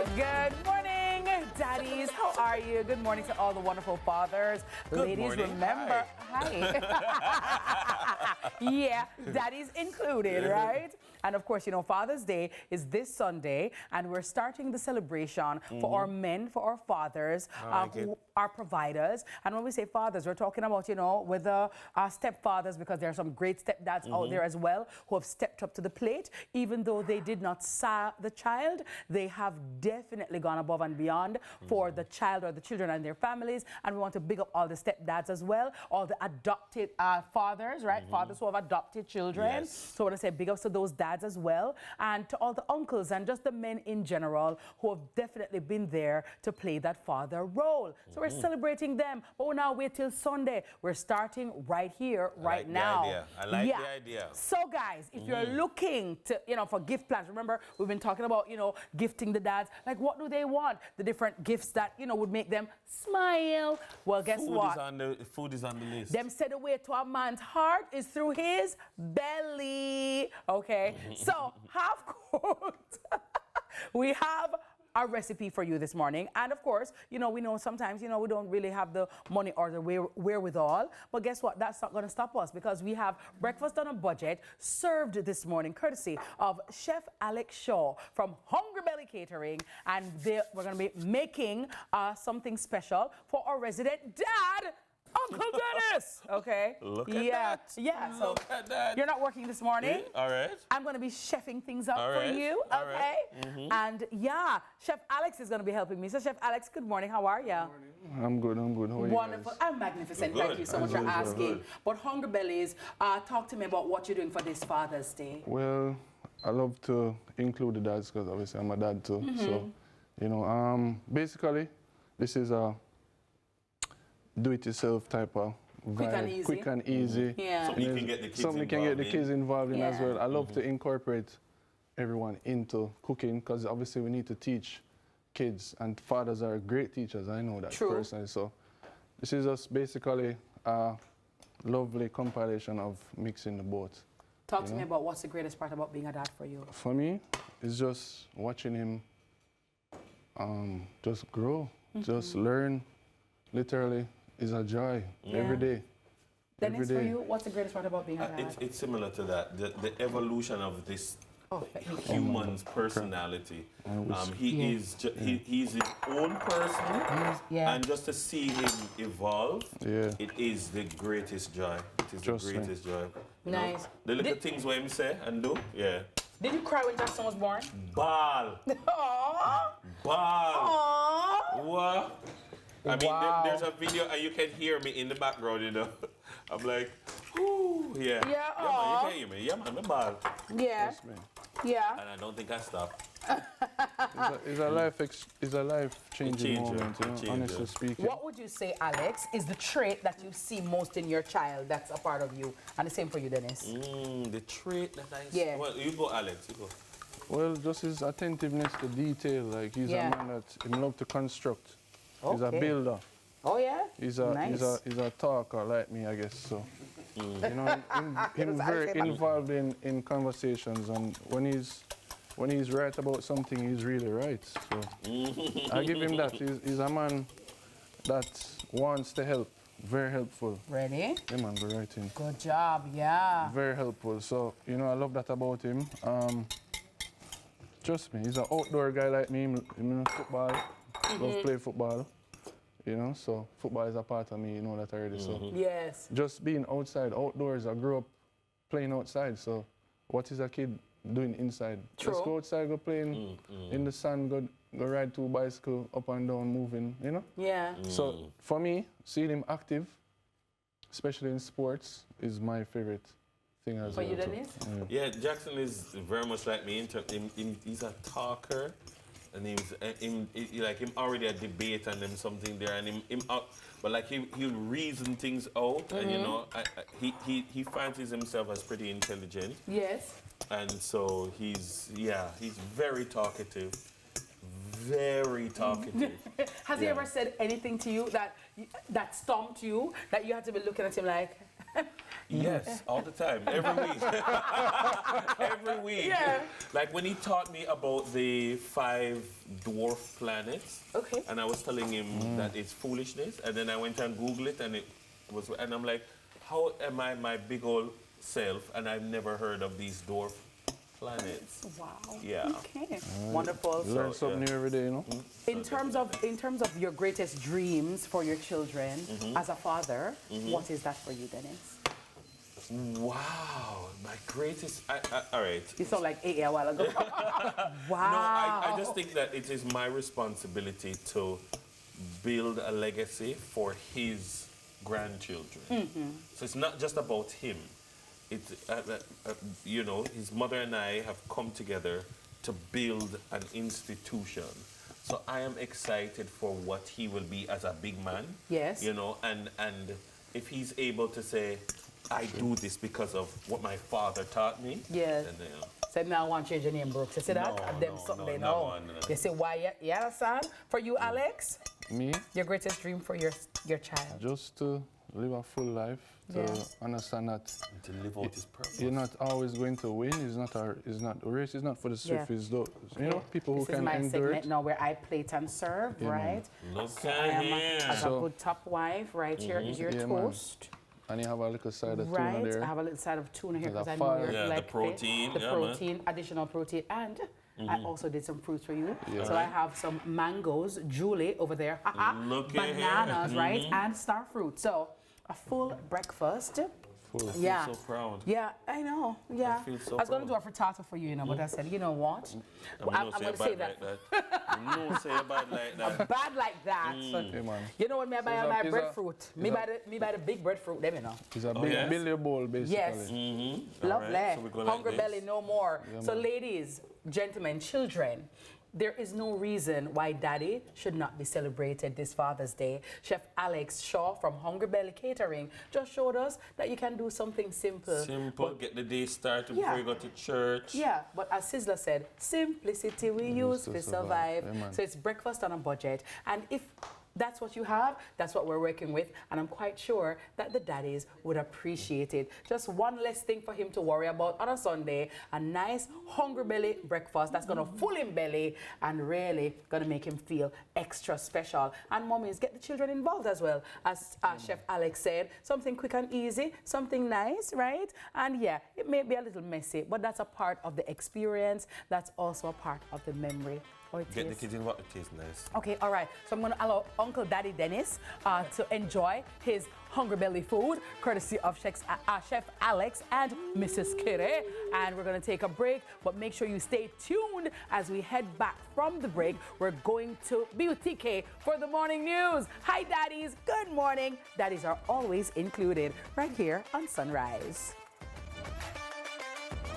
Good morning, daddies. How are you? Good morning to all the wonderful fathers. Good Ladies, morning. remember, hi. Yeah, daddies included, right? And of course, you know, Father's Day is this Sunday, and we're starting the celebration for our men, for our fathers, who are providers. And when we say fathers, we're talking about, you know, with our stepfathers, because there are some great stepdads out there as well who have stepped up to the plate. Even though they did not saw the child, they have definitely gone above and beyond for the child or the children and their families. And we want to big up all the stepdads as well, all the adopted fathers, right? Fathers who have adopted children. Yes. So I want to say big ups to those dads as well, and to all the uncles and just the men in general who have definitely been there to play that father role. So we're celebrating them. But we'll now wait till Sunday. We're starting right here, right now. I like the idea. So guys, if you're looking to, you know, for gift plans, remember we've been talking about, you know, gifting the dads. Like, what do they want? The different gifts that, you know, would make them smile. Well, guess what? Food is on the list. Them said the way to a man's heart is through his belly. Okay, so half cooked. We have a recipe for you this morning, and of course, you know, we know sometimes, you know, we don't really have the money or the wherewithal, but guess what? That's not going to stop us, because we have breakfast on a budget served this morning courtesy of Chef Alex Shaw from Hungrybellys Catering, and we're going to be making something special for our resident dad, Uncle Dennis. Okay. Look at that. Yeah. So Look at that. you're not working this morning. All right. I'm going to be chefing things up All for right. you. All Okay. right. And yeah, Chef Alex is going to be helping me. So Chef Alex, good morning. How are you? I'm good. How are you Wonderful. guys? I'm magnificent. Good. Thank you so much for asking. But Hungrybellys, talk to me about what you're doing for this Father's Day. Well, I love to include the dads because obviously I'm a dad too. So, you know, basically, this is a do-it-yourself type of vibe. Quick and easy. Quick and easy. Yeah. Something you can get the kids Something you can get the kids involved in as Yeah. well. I love to incorporate everyone into cooking because obviously we need to teach kids, and fathers are great teachers. I know that personally. So this is just basically a lovely compilation of mixing the both. Talk to me about what's the greatest part about being a dad for you. For me, it's just watching him just grow, just learn. Literally, is a joy every day. Dennis, for you, what's the greatest part about being a dad? It's similar to that. The evolution of this human's personality. He's his own person, and just to see him evolve, it is the greatest joy. It is Trust the greatest joy. You Nice. know, the little things what him say and do, Did you cry when Jackson was born? Ball. Aww. Ball. Aww. What? I mean, Wow. there's a video and you can hear me in the background, you know. I'm like, whoo, yeah. Yeah, man, you can hear me. Yeah, man, I'm ball. Yeah. Trust me. Yeah. And I don't think I stopped. It's a life-changing moment, you know, changer. honestly speaking. What would you say, Alex, is the trait that you see most in your child that's a part of you? And the same for you, Dennis. The trait that I see. Yeah. Well, you go, Alex. You go. Well, just his attentiveness to detail. Like, he's a man that he love to construct. He's a builder. Oh, yeah? He's Nice. a talker like me, I guess. So, you know, him very involved in conversations, and when he's right about something, he's really right. So, I give him that. He's a man that wants to help. Very helpful. Ready? Yeah, man, go right in. Good job, yeah. Very helpful. So, you know, I love that about him. Trust me, he's an outdoor guy like me. Him football. Love play football. You know, so football is a part of me, you know that already. So Yes. just being outside, outdoors, I grew up playing outside. So what is a kid doing inside? True. Just go outside, go playing in the sun, go ride 2 bicycles up and down, moving, you know? Yeah. So for me, seeing him active, especially in sports, is my favorite thing as For well. you, too. Dennis? Yeah, Jackson is very much like me. He's a talker. And him already a debate and him something there and him out, but like he'll reason things out and you know he fancies himself as pretty intelligent. Yes. And so he's very talkative, very talkative. Has he ever said anything to you that stumped you, that you had to be looking at him like? Yes, all the time, every week. Every week. Yeah. Like when he taught me about the 5 dwarf planets. Okay. And I was telling him that it's foolishness, and then I went and Googled it, and I'm like, how am I my big old self, and I've never heard of these dwarf planets? Wow. Yeah. Okay. Wonderful. Learn something new every day, you know? In terms of your greatest dreams for your children as a father, what is that for you, Dennis? Wow, my greatest. All right. You sound like 8 a while ago. Wow. No, I just think that it is my responsibility to build a legacy for his grandchildren. So it's not just about him. It's, you know, his mother and I have come together to build an institution. So I am excited for what he will be as a big man. Yes. You know, and if he's able to say, I do this because of what my father taught me. Yes. Then, you know, Said now I want to change your name, Brooks. You see that? No, And them no, something no, they no, know. no. You say why? You understand? For you, Alex, Me, your greatest dream for your child. just to live a full life, to Yeah. understand that to live out his purpose. you're not always going to win. The race is not for the swift. Yeah. It's those, you know, people who This is can my endure segment it. now where I plate and serve, Yeah, man. right? Look So I at am him. as a So- good top wife, right here is your Yeah, man. toast. And you have a little side of tuna Right, there. I have a little side of tuna here There's because a I know fire. you're Yeah, the like fit. protein, The yeah, man. protein, additional protein, and I also did some fruits for you. Yeah. So I have some mangoes, Julie over there, Look at him. bananas, right, and star fruit. So a full breakfast. Full. Yeah. So proud. Yeah, I know. Yeah. feel so I was going to do proud. a frittata for you, you know, but I said, you know what? I'm say going to say that. Like that. No say about like that. Bad like that. Yeah, man. You know what me I buy So my it's a- breadfruit? Me buy the big breadfruit, them, you know. It's a big yes? billiard bowl, basically. Yes. All Lovely. right, so we go like Hungry this. belly, no more. So, ladies, gentlemen, children, there is no reason why Daddy should not be celebrated this Father's Day. Chef Alex Shaw from Hungrybellys Catering just showed us that you can do something simple. Simple, get the day started Yeah. before you go to church. Yeah, but as Sizzler said, simplicity we use to to survive. survive. Yeah, man. So it's breakfast on a budget. And if that's what you have, that's what we're working with. And I'm quite sure that the daddies would appreciate it. Just one less thing for him to worry about on a Sunday. A nice hungry belly breakfast that's going to full him belly and really going to make him feel extra special. And mommies, get the children involved as well. As Chef Alex said, something quick and easy, something nice, right? And yeah, it may be a little messy, but that's a part of the experience. That's also a part of the memory. Oh, it Get the is. kids involved. It tastes nice. Okay, all right. So I'm going to allow Uncle Daddy Dennis to enjoy his Hungry Belly food, courtesy of Chef Alex and Mrs. Kitty. And we're going to take a break, but make sure you stay tuned as we head back from the break. We're going to BUTK for the morning news. Hi, Daddies. Good morning. Daddies are always included right here on Sunrise.